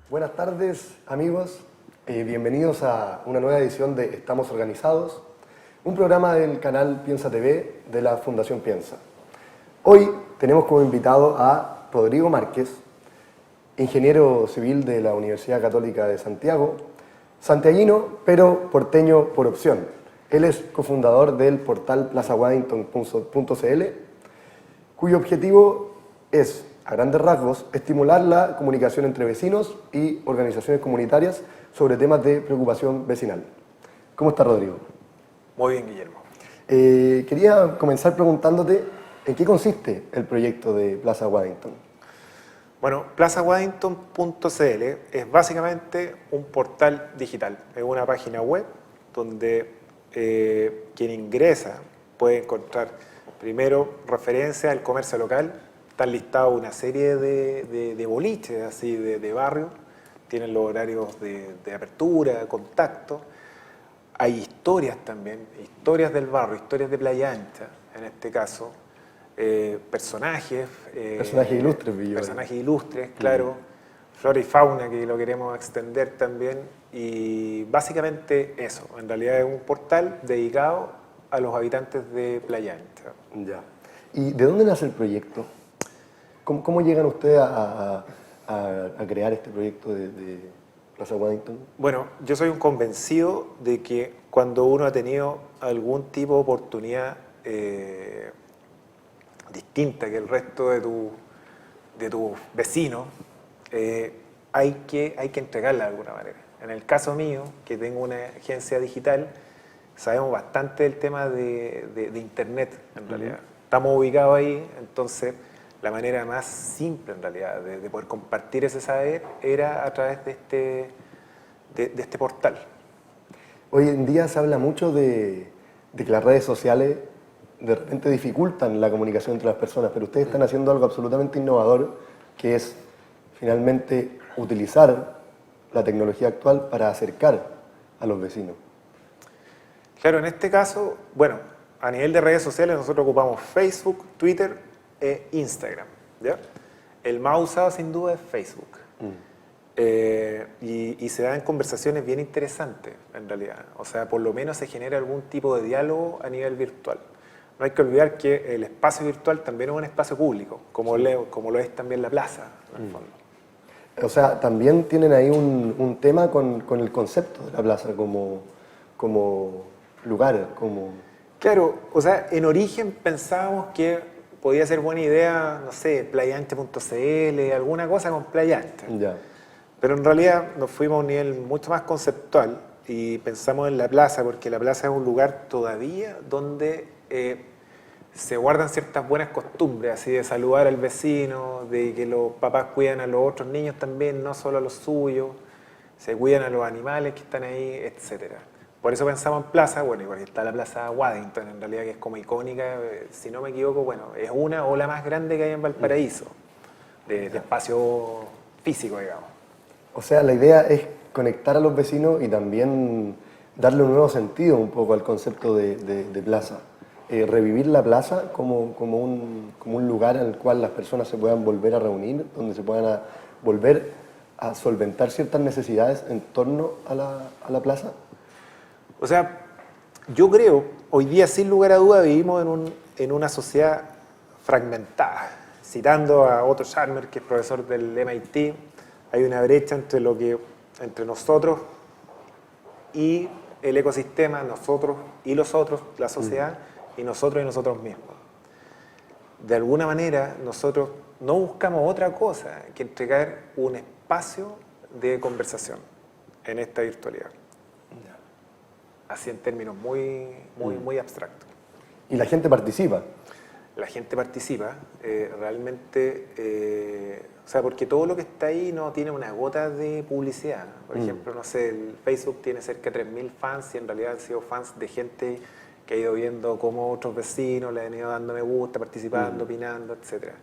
Buenas tardes, amigos. Bienvenidos a una nueva edición de Estamos Organizados, un programa del canal Piensa TV de la Fundación Piensa. Hoy tenemos como invitado a Rodrigo Márquez, ingeniero civil de la Universidad Católica de Santiago, santiaguino, pero porteño por opción. Él es cofundador del portal plazawaddington.cl, cuyo objetivo es, a grandes rasgos, estimular la comunicación entre vecinos y organizaciones comunitarias sobre temas de preocupación vecinal. ¿Cómo está, Rodrigo? Muy bien, Guillermo. Quería comenzar preguntándote en qué consiste el proyecto de Plaza Waddington. Bueno, plazawaddington.cl es básicamente un portal digital, es una página web donde quien ingresa puede encontrar primero referencias al comercio local. Están listados una serie de boliches así de barrio, tienen los horarios de apertura, contacto. Hay historias también, historias del barrio, historias de Playa Ancha, en este caso, personajes. Personajes ilustres, Villo. Personajes ilustres, claro. Flora y fauna, que lo queremos extender también. Y básicamente eso, en realidad es un portal dedicado a los habitantes de Playa Ancha. Ya. ¿Y de dónde nace el proyecto? ¿Cómo llegan ustedes a crear este proyecto de Plaza Waddington? Bueno, yo soy un convencido de que cuando uno ha tenido algún tipo de oportunidad distinta que el resto de tus vecinos, hay que entregarla de alguna manera. En el caso mío, que tengo una agencia digital, sabemos bastante del tema de Internet, en realidad. Estamos ubicados ahí, entonces la manera más simple, en realidad, de poder compartir ese saber era a través de este portal. Hoy en día se habla mucho de que las redes sociales de repente dificultan la comunicación entre las personas, pero ustedes están haciendo algo absolutamente innovador, que es finalmente utilizar la tecnología actual para acercar a los vecinos. Claro, en este caso, bueno, a nivel de redes sociales nosotros ocupamos Facebook, Twitter e Instagram, ¿ya? El más usado sin duda es Facebook. Y se dan conversaciones bien interesantes, en realidad. O sea, por lo menos se genera algún tipo de diálogo a nivel virtual. No hay que olvidar que el espacio virtual también es un espacio público, como lo es también la plaza, en el fondo. O sea, también tienen ahí un tema con el concepto de la plaza como lugar, como... Claro, o sea, en origen pensábamos que podía ser buena idea, no sé, playancha.cl, alguna cosa con Playa Ancha. Ya. Pero en realidad nos fuimos a un nivel mucho más conceptual y pensamos en la plaza, porque la plaza es un lugar todavía donde se guardan ciertas buenas costumbres, así de saludar al vecino, de que los papás cuidan a los otros niños también, no solo a los suyos, se cuidan a los animales que están ahí, etc. Por eso pensamos en plaza, bueno, igual está la Plaza Waddington, en realidad, que es como icónica, si no me equivoco, bueno, es una o la más grande que hay en Valparaíso, de espacio físico, digamos. O sea, la idea es conectar a los vecinos y también darle un nuevo sentido un poco al concepto de plaza. Revivir la plaza como un lugar en el cual las personas se puedan volver a reunir, donde se puedan volver a solventar ciertas necesidades en torno a la plaza. O sea, yo creo, hoy día sin lugar a duda vivimos en una sociedad fragmentada. Citando a Otto Scharmer, que es profesor del MIT, hay una brecha entre nosotros y el ecosistema, nosotros y los otros, la sociedad, y nosotros mismos. De alguna manera, nosotros no buscamos otra cosa que entregar un espacio de conversación en esta virtualidad. Así en términos muy abstractos. Y la gente participa. La gente participa, realmente, o sea, porque todo lo que está ahí no tiene una gota de publicidad. Por ejemplo, no sé, el Facebook tiene cerca de 3.000 fans y en realidad han sido fans de gente que ha ido viendo cómo otros vecinos le han ido dando me gusta, participando, opinando, etc.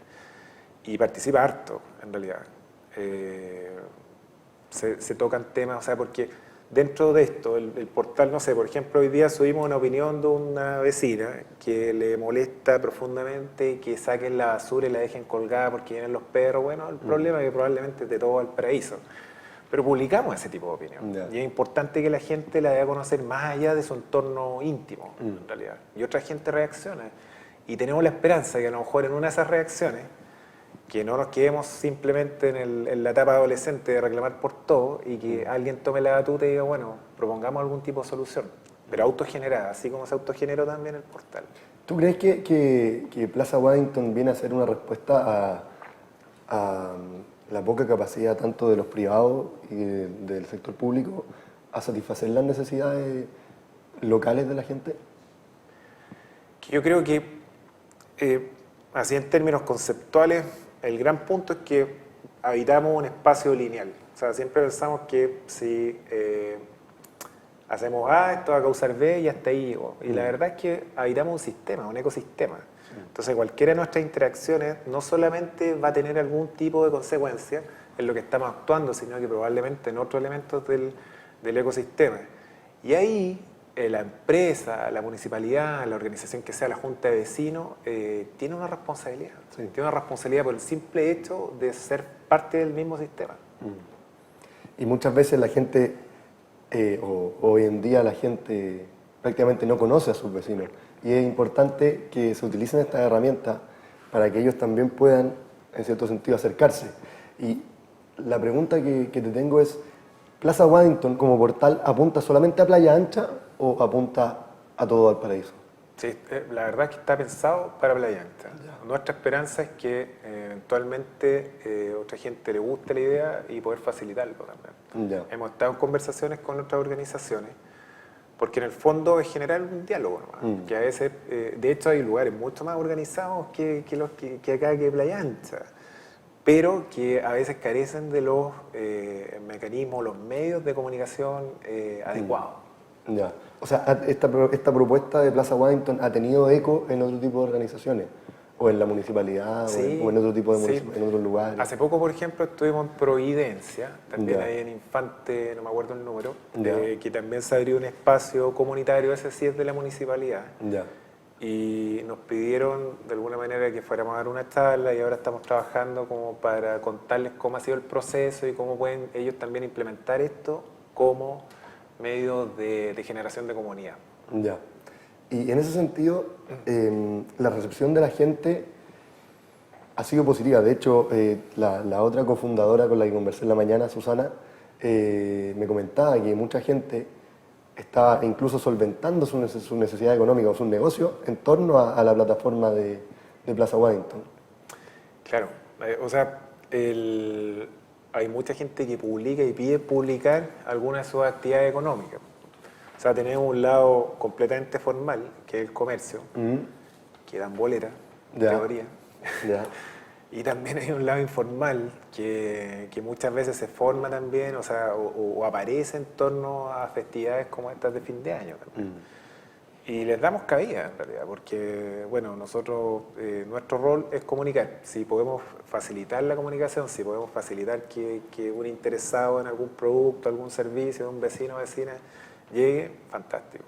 Y participa harto, en realidad. Se tocan temas, o sea, porque dentro de esto, el portal, no sé, por ejemplo, hoy día subimos una opinión de una vecina que le molesta profundamente que saquen la basura y la dejen colgada porque vienen los perros. Bueno, el problema es que probablemente es de todo Valparaíso. pero publicamos ese tipo de opinión. Ya. Y es importante que la gente la dé a conocer más allá de su entorno íntimo, en realidad. Y otra gente reacciona. Y tenemos la esperanza de que a lo mejor en una de esas reacciones, que no nos quedemos simplemente en la etapa adolescente de reclamar por todo y que alguien tome la batuta y diga, bueno, propongamos algún tipo de solución, pero autogenerada, así como se autogeneró también el portal. ¿Tú crees que Plaza Waddington viene a ser una respuesta a la poca capacidad tanto de los privados y del sector público a satisfacer las necesidades locales de la gente? Que yo creo que, así en términos conceptuales, el gran punto es que habitamos un espacio lineal. O sea, siempre pensamos que si hacemos A, esto va a causar B y hasta ahí llegó. Y la verdad es que habitamos un sistema, un ecosistema. Entonces, cualquiera de nuestras interacciones no solamente va a tener algún tipo de consecuencia en lo que estamos actuando, sino que probablemente en otros elementos del ecosistema. Y ahí la empresa, la municipalidad, la organización que sea, la junta de vecinos, tiene una responsabilidad. Sí. Tiene una responsabilidad por el simple hecho de ser parte del mismo sistema. Y muchas veces la gente, o hoy en día la gente prácticamente no conoce a sus vecinos. Y es importante que se utilicen estas herramientas para que ellos también puedan, en cierto sentido, acercarse. Y la pregunta que te tengo es, ¿Plaza Waddington como portal apunta solamente a Playa Ancha o apunta a todo Valparaíso? Sí, la verdad es que está pensado para Playa Ancha. Nuestra esperanza es que eventualmente otra gente le guste la idea y poder facilitarlo también. Ya. Hemos estado en conversaciones con otras organizaciones, porque en el fondo es generar un diálogo nomás, que a veces, de hecho hay lugares mucho más organizados que acá, que Playa Ancha, pero que a veces carecen de los mecanismos, los medios de comunicación adecuados. Ya. O sea, esta propuesta de Plaza Waddington ha tenido eco en otro tipo de organizaciones, o en la municipalidad, Sí, o en otro tipo de sí. en otros lugares. Hace poco, por ejemplo, estuvimos en Providencia, también Ya. ahí en Infante, no me acuerdo el número, Ya. que también se abrió un espacio comunitario, ese sí es de la municipalidad. Ya. Y nos pidieron de alguna manera que fuéramos a dar una charla y ahora estamos trabajando como para contarles cómo ha sido el proceso y cómo pueden ellos también implementar esto como medio de generación de comunidad. Ya. Y en ese sentido, la recepción de la gente ha sido positiva. De hecho, la otra cofundadora con la que conversé en la mañana, Susana, me comentaba que mucha gente está incluso solventando su necesidad económica o su negocio en torno a la plataforma de Plaza Waddington. Claro, o sea, hay mucha gente que publica y pide publicar algunas de sus actividades económicas. O sea, tenemos un lado completamente formal, que es el comercio, que dan boleta, en Ya. teoría. Ya. Y también hay un lado informal que muchas veces se forma también, o sea, o aparece en torno a festividades como estas de fin de año también. Y les damos cabida, en realidad, porque, bueno, nosotros, nuestro rol es comunicar. Si podemos facilitar la comunicación, si podemos facilitar que un interesado en algún producto, algún servicio, un vecino o vecina, llegue, fantástico.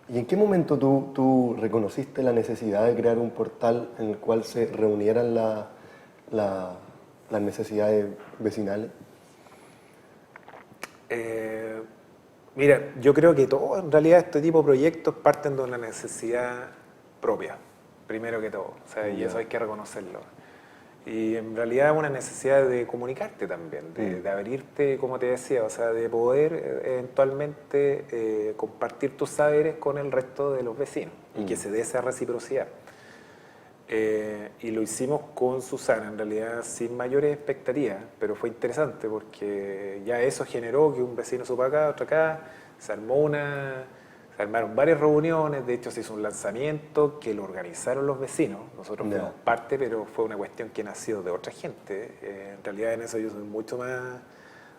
¿Y en qué momento tú reconociste la necesidad de crear un portal en el cual se reunieran las necesidades vecinales? Mira, yo creo que todo, en realidad, este tipo de proyectos parten de una necesidad propia, primero que todo, o sea, y eso hay que reconocerlo. Y en realidad es una necesidad de comunicarte también, de abrirte, como te decía, o sea, de poder eventualmente compartir tus saberes con el resto de los vecinos y que se dé esa reciprocidad. Y lo hicimos con Susana, en realidad sin mayores expectativas, pero fue interesante porque ya eso generó que un vecino supa acá, otro acá, se armaron varias reuniones, de hecho se hizo un lanzamiento que lo organizaron los vecinos, nosotros fuimos parte, pero fue una cuestión que nació de otra gente. En realidad en eso yo soy mucho más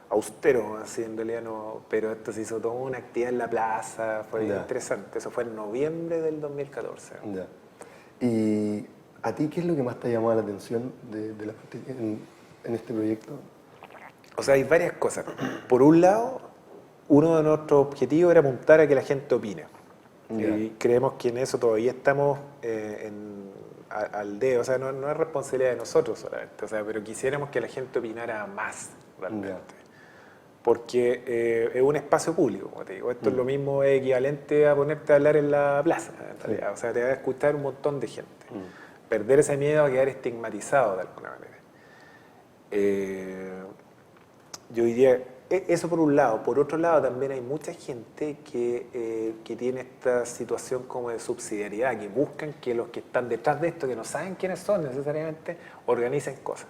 austero, así en realidad no, pero esto se hizo toda una actividad en la plaza, fue interesante, eso fue en noviembre del 2014. Ya. ¿Y a ti qué es lo que más te ha llamado la atención en este proyecto? O sea, hay varias cosas. Por un lado, uno de nuestros objetivos era apuntar a que la gente opine. Y creemos que en eso todavía estamos al dedo. O sea, no es responsabilidad de nosotros solamente. O sea, pero quisiéramos que la gente opinara más, realmente. porque es un espacio público, como te digo. Esto es lo mismo, es equivalente a ponerte a hablar en la plaza, en realidad. O sea, te va a escuchar un montón de gente. Perder ese miedo a quedar estigmatizado de alguna manera. Yo diría, eso por un lado. Por otro lado, también hay mucha gente que tiene esta situación como de subsidiariedad, que buscan que los que están detrás de esto, que no saben quiénes son necesariamente, organicen cosas.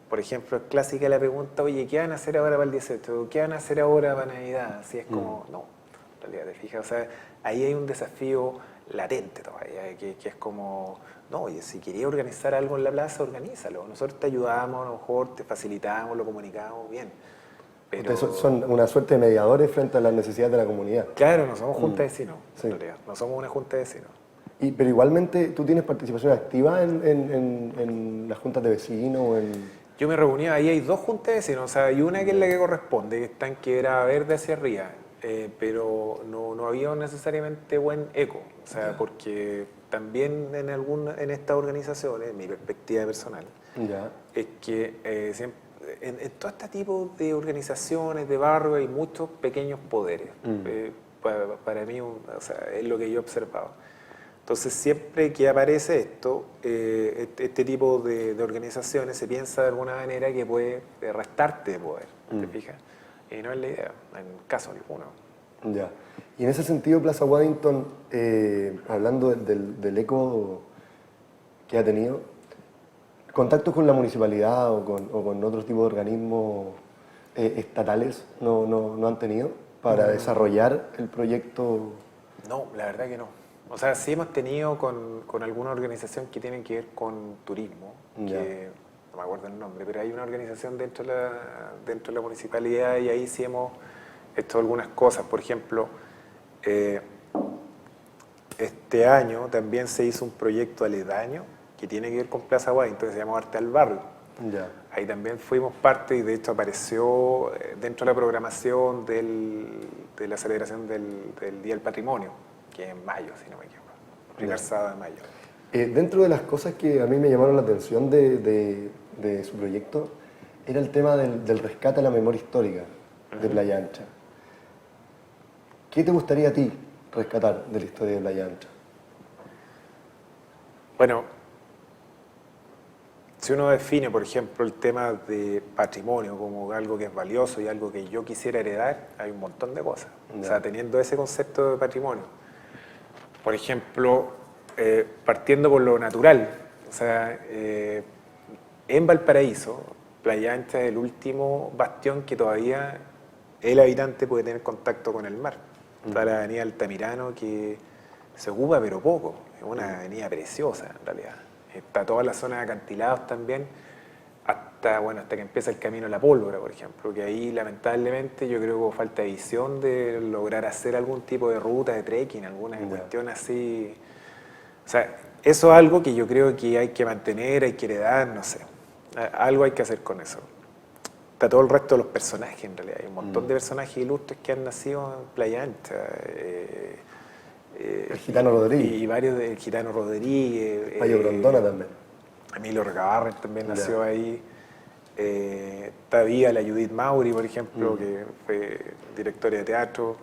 Por ejemplo, es clásica la pregunta, oye, ¿qué van a hacer ahora para el 18? ¿Qué van a hacer ahora para Navidad? Así es como, no, en realidad, te fijas, o sea, ahí hay un desafío latente todavía, que es como, no, oye, si querías organizar algo en la plaza, organízalo. Nosotros te ayudamos, a lo mejor te facilitamos, lo comunicamos, bien. Pero, ustedes son una suerte de mediadores frente a las necesidades de la comunidad. claro, no somos junta de vecinos, Sí. en realidad, no somos una junta de vecinos. Pero igualmente, ¿tú tienes participación activa en las juntas de vecinos? O Yo me reunía, ahí hay dos juntas de vecinos, o sea, hay una que es la que corresponde, que está en Quebrada Verde hacia arriba, pero no había necesariamente buen eco, o sea, porque también en estas organizaciones, en mi perspectiva personal, Ya. es que siempre, en todo este tipo de organizaciones, de barrio, hay muchos pequeños poderes. Para mí, o sea, es lo que yo he observado. Entonces, siempre que aparece esto, este tipo de organizaciones, se piensa de alguna manera que puede restarte de poder, ¿te fijas? Y no es la idea, en caso alguno. Ya. Y en ese sentido, Plaza Waddington, hablando del eco que ha tenido, ¿contactos con la municipalidad o con otros tipos de organismos estatales no han tenido para desarrollar el proyecto? No, la verdad que no. O sea, sí hemos tenido con alguna organización que tiene que ver con turismo, que no me acuerdo el nombre, pero hay una organización dentro de la municipalidad y ahí sí hemos hecho algunas cosas. Por ejemplo, este año también se hizo un proyecto aledaño que tiene que ver con Plaza Waddington, que se llama Arte al Barrio. Ya. Ahí también fuimos parte y de hecho apareció dentro de la programación de la celebración del Día del Patrimonio, que es en mayo, si no me equivoco, primer sábado de mayo. Dentro de las cosas que a mí me llamaron la atención de su proyecto era el tema del rescate a la memoria histórica de Playa Ancha. ¿Qué te gustaría a ti rescatar de la historia de Playa Ancha? Bueno, si uno define, por ejemplo, el tema de patrimonio como algo que es valioso y algo que yo quisiera heredar, hay un montón de cosas. O sea, teniendo ese concepto de patrimonio. Por ejemplo, partiendo por lo natural, o sea, en Valparaíso, Playa Ancha es el último bastión que todavía el habitante puede tener contacto con el mar. Está la avenida Altamirano, que se ocupa pero poco, es una avenida preciosa en realidad. Está toda la zona de acantilados también, hasta que empieza el camino a la Pólvora, por ejemplo, que ahí lamentablemente yo creo que hubo falta de visión de lograr hacer algún tipo de ruta de trekking, alguna cuestión así. O sea, eso es algo que yo creo que hay que mantener, hay que heredar, no sé. Algo hay que hacer con eso. Está todo el resto de los personajes en realidad. Hay un montón de personajes ilustres que han nacido en Playa Ancha. El Gitano Rodríguez. Y varios del Gitano Rodríguez. Payo Grondona también. Emilio Recabarren también nació ahí. Está viva la Judith Mauri, por ejemplo, que fue directora de teatro.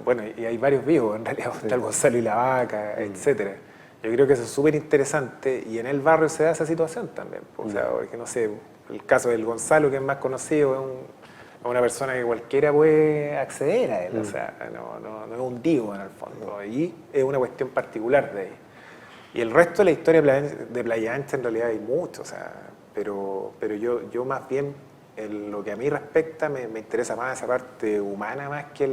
Bueno, y hay varios vivos, en realidad. Está el Gonzalo y la Vaca, etcétera. Yo creo que eso es súper interesante y en el barrio se da esa situación también. O sea, porque no sé, el caso del Gonzalo, que es más conocido, es una persona que cualquiera puede acceder a él. O sea, no es un divo en el fondo. Y es una cuestión particular de ahí. Y el resto de la historia de Playa Ancha en realidad hay mucho, o sea, pero yo más bien, en lo que a mí respecta, me interesa más esa parte humana más que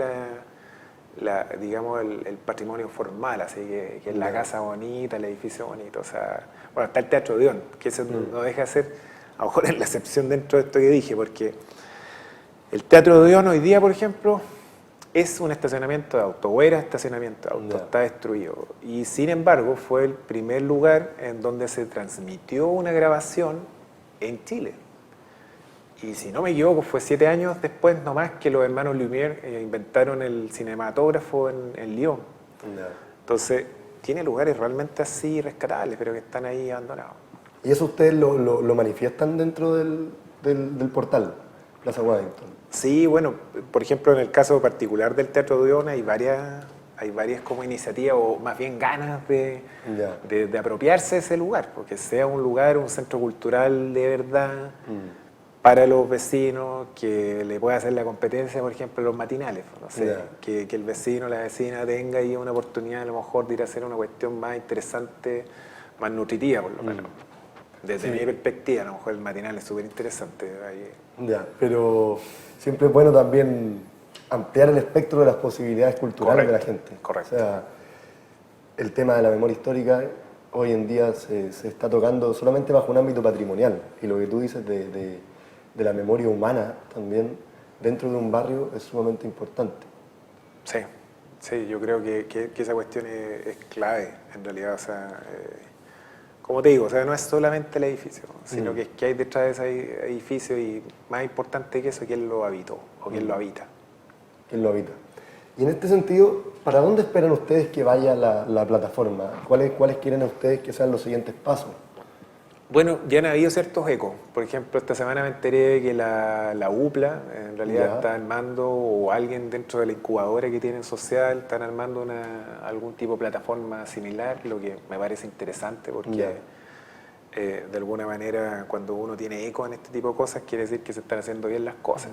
digamos, el patrimonio formal, así que es la casa bonita, el edificio bonito. O sea, bueno, está el Teatro Odeón, que eso no deja de ser, a lo mejor es la excepción dentro de esto que dije, porque el Teatro Odeón hoy día, por ejemplo, es un estacionamiento de auto, o era estacionamiento de auto, está destruido. Y sin embargo, fue el primer lugar en donde se transmitió una grabación en Chile. Y si no me equivoco, fue 7 años después nomás que los hermanos Lumière inventaron el cinematógrafo en Lyon. Entonces, tiene lugares realmente así rescatables, pero que están ahí abandonados. ¿Y eso ustedes lo manifiestan dentro del portal? Plaza Waddington. Sí, bueno, por ejemplo, en el caso particular del Teatro Odeón hay varias como iniciativas o más bien ganas Ya. de apropiarse de ese lugar, porque sea un lugar, un centro cultural de verdad para los vecinos, que le pueda hacer la competencia, por ejemplo, en los matinales, no sé, Ya. que el vecino, la vecina tenga ahí una oportunidad a lo mejor de ir a hacer una cuestión más interesante, más nutritiva por lo menos. Desde mi perspectiva, a lo mejor el matinal es súper interesante. Ya, pero siempre es bueno también ampliar el espectro de las posibilidades culturales de la gente. Correcto. O sea, el tema de la memoria histórica hoy en día se está tocando solamente bajo un ámbito patrimonial. Y lo que tú dices de la memoria humana también dentro de un barrio es sumamente importante. Sí, sí, yo creo que esa cuestión es clave en realidad. O sea, como te digo, o sea, no es solamente el edificio, sino que es que hay detrás de ese edificio y más importante que eso, quién lo habitó o quién lo habita. ¿Quién lo habita? Y en este sentido, ¿para dónde esperan ustedes que vaya la plataforma? ¿Cuáles quieren ustedes que sean los siguientes pasos? Bueno, ya han habido ciertos ecos. Por ejemplo, esta semana me enteré que la UPLA en realidad Ya. está armando, o alguien dentro de la incubadora que tienen social, están armando algún tipo de plataforma similar, lo que me parece interesante porque de alguna manera cuando uno tiene eco en este tipo de cosas quiere decir que se están haciendo bien las cosas.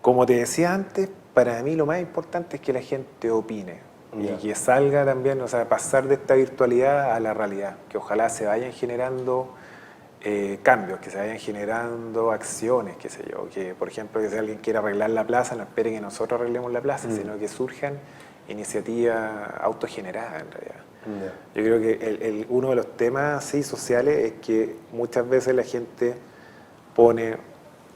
Como te decía antes, para mí lo más importante es que la gente opine. Y que salga también, o sea, pasar de esta virtualidad a la realidad, que ojalá se vayan generando cambios, que se vayan generando acciones, qué sé yo, que por ejemplo que si alguien quiere arreglar la plaza, no espere que nosotros arreglemos la plaza, sino que surjan iniciativas autogeneradas en realidad. Yo creo que uno de los temas sí, sociales es que muchas veces la gente pone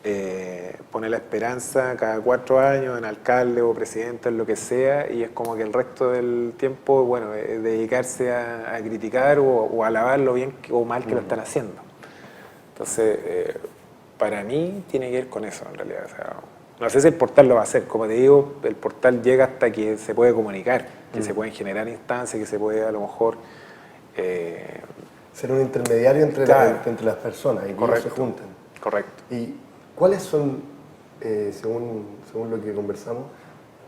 la esperanza cada 4 años en alcalde o presidente, en lo que sea, y es como que el resto del tiempo, bueno, es dedicarse a criticar o a alabar lo bien o mal que lo están haciendo. Entonces, para mí tiene que ver con eso, en realidad. O sea, no sé si el portal lo va a hacer. Como te digo, el portal llega hasta que se puede comunicar, que se pueden generar instancias, que se puede a lo mejor... ser un intermediario entre, entre las personas y que ellos se junten. Correcto. ¿Y cuáles son, según lo que conversamos,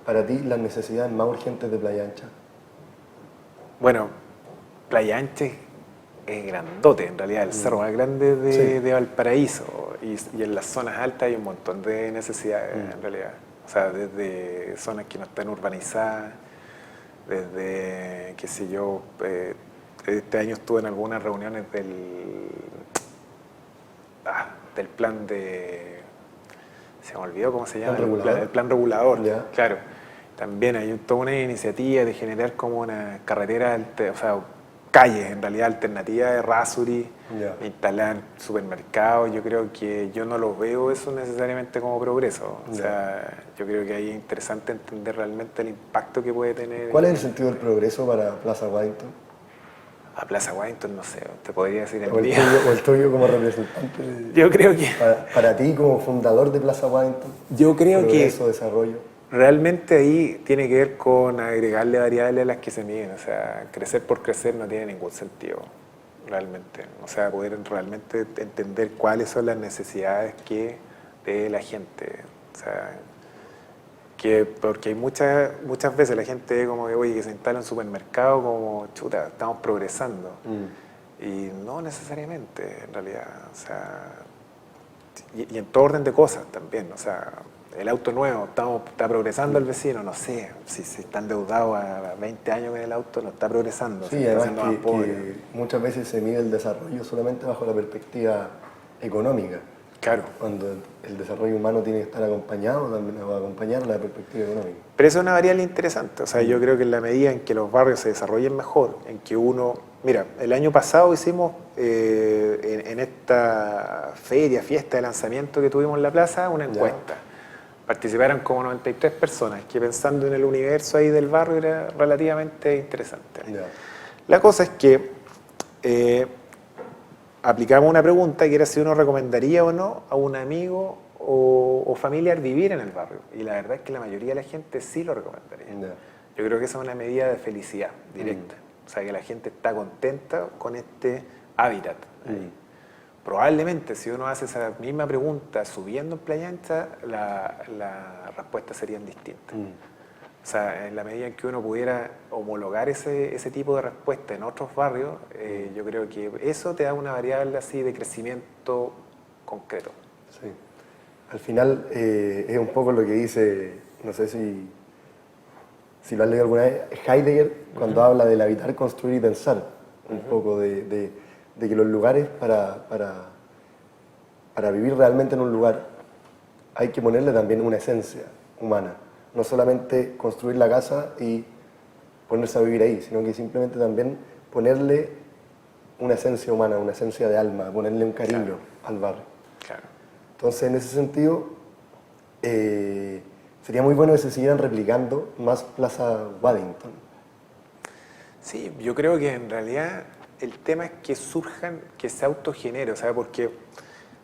para ti las necesidades más urgentes de Playa Ancha? Bueno, Playa Ancha es grandote, en realidad, el cerro más grande de Valparaíso, y en las zonas altas hay un montón de necesidades, en realidad. O sea, desde zonas que no están urbanizadas, desde, qué sé yo, este año estuve en algunas reuniones del plan de... Se me olvidó cómo se llama, el plan regulador, claro. También hay toda una iniciativa de generar como una carretera, o sea, calles en realidad alternativas de Errázuriz, instalar supermercados. Yo creo que yo no los veo eso necesariamente como progreso. O sea, yo creo que ahí es interesante entender realmente el impacto que puede tener. ¿Cuál es el sentido del progreso para Plaza Waddington? A Plaza Waddington, no sé, te podría decir o el tuyo como representante. Yo creo que... Para ti como fundador de Plaza Waddington. Yo creo progreso, desarrollo. Realmente ahí tiene que ver con agregarle variables a las que se miden. O sea, crecer por crecer no tiene ningún sentido, realmente. O sea, poder realmente entender cuáles son las necesidades de la gente. O sea, porque hay muchas veces la gente ve como que, oye, que se instala un supermercado como, chuta, estamos progresando. Y no necesariamente, en realidad. O sea, y en todo orden de cosas también. O sea, el auto nuevo, está progresando el vecino, no sé, si está endeudado a 20 años en el auto, no está progresando, sí, se está haciendo más pobre. Que muchas veces se mide el desarrollo solamente bajo la perspectiva económica. Claro. Cuando el desarrollo humano tiene que estar acompañado, también va a acompañar la perspectiva económica. Pero eso es una variable interesante, o sea, yo creo que en la medida en que los barrios se desarrollen mejor, en que uno... Mira, el año pasado hicimos en esta fiesta de lanzamiento que tuvimos en la plaza, una encuesta. Participaron como 93 personas, que pensando en el universo ahí del barrio era relativamente interesante. La cosa es que aplicamos una pregunta que era si uno recomendaría o no a un amigo o familiar vivir en el barrio. Y la verdad es que la mayoría de la gente sí lo recomendaría. Yo creo que esa es una medida de felicidad directa. O sea, que la gente está contenta con este hábitat ahí. probablemente si uno hace esa misma pregunta subiendo en Playa Ancha, la respuesta serían distintas. O sea, en la medida en que uno pudiera homologar ese tipo de respuesta en otros barrios, yo creo que eso te da una variable así de crecimiento concreto. Sí. Al final es un poco lo que dice, no sé si lo has leído alguna vez, Heidegger, cuando habla del habitar, construir y pensar, un poco de que los lugares para vivir realmente en un lugar hay que ponerle también una esencia humana. No solamente construir la casa y ponerse a vivir ahí, sino que simplemente también ponerle una esencia humana, una esencia de alma, ponerle un cariño al barrio. Claro. Entonces, en ese sentido, sería muy bueno que se siguieran replicando más Plaza Waddington. Sí, yo creo que en realidad el tema es que surjan, que se autogenere, o sea, porque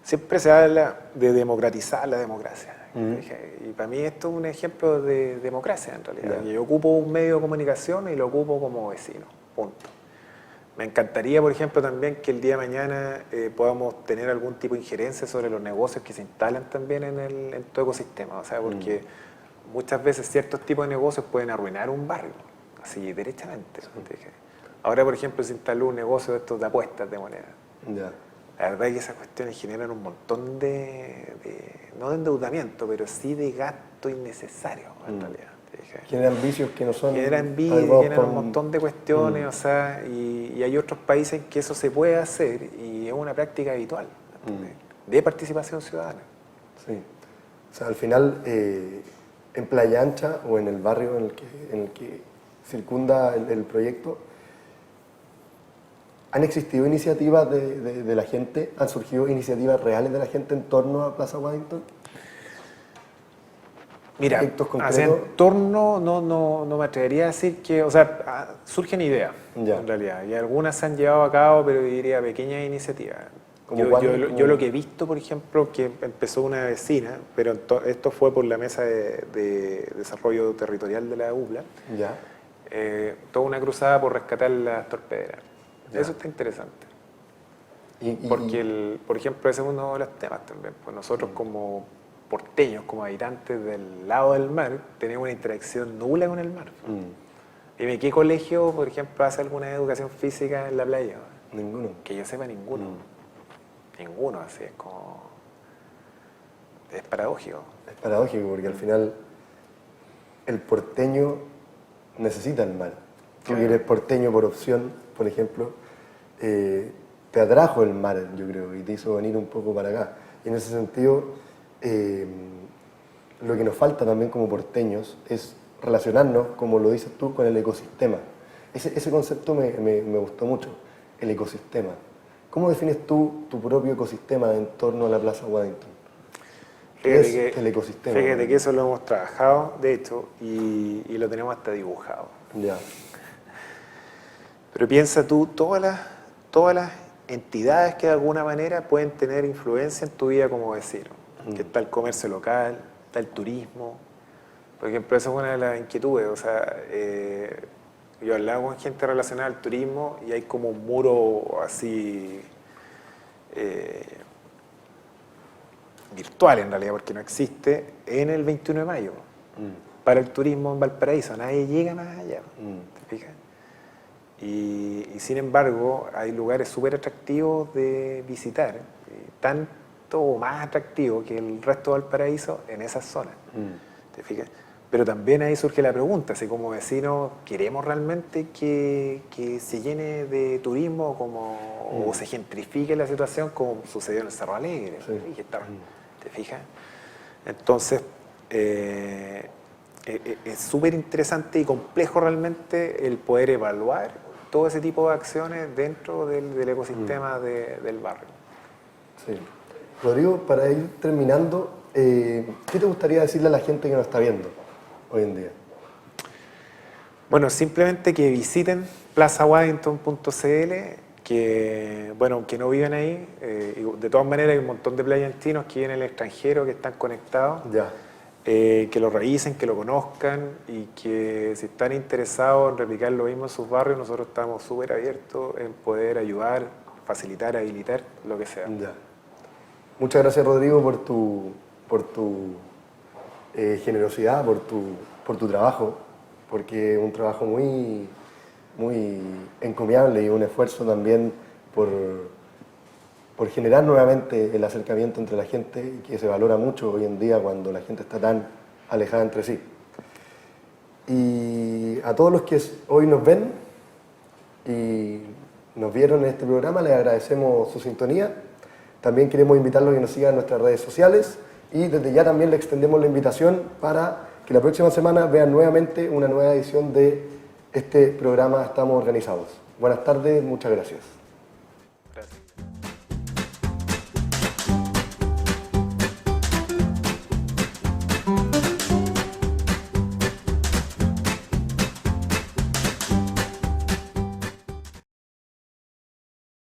siempre se habla de democratizar la democracia. Y para mí esto es un ejemplo de democracia en realidad. Yo ocupo un medio de comunicación y lo ocupo como vecino, punto. Me encantaría, por ejemplo, también que el día de mañana podamos tener algún tipo de injerencia sobre los negocios que se instalan también en todo ecosistema. O sea, porque muchas veces ciertos tipos de negocios pueden arruinar un barrio, así derechamente. Ahora, por ejemplo, se instaló un negocio de estos de apuestas de moneda. La verdad es que esas cuestiones generan un montón no de endeudamiento, pero sí de gasto innecesario, en realidad. Generan vicios que no son... Generan envidia, generan un montón de cuestiones, o sea, y hay otros países en que eso se puede hacer y es una práctica habitual de participación ciudadana. Sí. O sea, al final, en Playa Ancha o en el barrio en el que circunda el proyecto, ¿han existido iniciativas de la gente? ¿Han surgido iniciativas reales de la gente en torno a Plaza Waddington? Mira, hacia entorno no me atrevería a decir que, o sea, surgen ideas en realidad, y algunas se han llevado a cabo, pero diría pequeñas iniciativas. Yo lo que he visto, por ejemplo, que empezó una vecina, pero esto fue por la mesa de desarrollo territorial de la UBLA, toda una cruzada por rescatar las torpederas. Eso está interesante. Porque, por ejemplo, ese es uno de los temas también. Pues nosotros como porteños, como habitantes del lado del mar, tenemos una interacción nula con el mar. Dime, ¿qué colegio, por ejemplo, hace alguna educación física en la playa? Ninguno. Que yo sepa, ninguno. Ninguno, así es como... Es paradójico. Es paradójico porque al final el porteño necesita el mar. Tú que eres porteño por opción, por ejemplo, te atrajo el mar, yo creo, y te hizo venir un poco para acá. Y en ese sentido, lo que nos falta también como porteños es relacionarnos, como lo dices tú, con el ecosistema. Ese concepto me gustó mucho, el ecosistema. ¿Cómo defines tú tu propio ecosistema en torno a la Plaza Waddington? ¿Qué es el ecosistema? Fíjate que eso lo hemos trabajado, de hecho, y lo tenemos hasta dibujado. Pero piensa tú, todas las entidades que de alguna manera pueden tener influencia en tu vida como vecino. Que está el comercio local, está el turismo. Por ejemplo, esa es una de las inquietudes. O sea, yo hablaba con gente relacionada al turismo y hay como un muro así virtual en realidad, porque no existe, en el 21 de mayo. Para el turismo en Valparaíso, nadie llega más allá. ¿Te fijas? Y sin embargo, hay lugares súper atractivos de visitar, tanto o más atractivos que el resto de Valparaíso en esas zonas. ¿Te fijas? Pero también ahí surge la pregunta, si como vecinos queremos realmente que se llene de turismo o se gentrifique la situación como sucedió en el Cerro Alegre. ¿Te fijas? Entonces, es súper interesante y complejo realmente el poder evaluar todo ese tipo de acciones dentro del ecosistema del barrio. Sí. Rodrigo, para ir terminando, ¿qué te gustaría decirle a la gente que nos está viendo hoy en día? Bueno, simplemente que visiten plazawaddington.cl, que, bueno, aunque no viven ahí, de todas maneras hay un montón de playantinos que viven en el extranjero, que están conectados, que lo revisen, que lo conozcan y que si están interesados en replicar lo mismo en sus barrios, nosotros estamos súper abiertos en poder ayudar, facilitar, habilitar, lo que sea. Ya. Muchas gracias, Rodrigo, por tu generosidad, por tu trabajo, porque es un trabajo muy, muy encomiable y un esfuerzo también por generar nuevamente el acercamiento entre la gente, y que se valora mucho hoy en día cuando la gente está tan alejada entre sí. Y a todos los que hoy nos ven y nos vieron en este programa, les agradecemos su sintonía. También queremos invitarlos a que nos sigan en nuestras redes sociales y desde ya también le extendemos la invitación para que la próxima semana vean nuevamente una nueva edición de este programa Estamos Organizados. Buenas tardes, muchas gracias.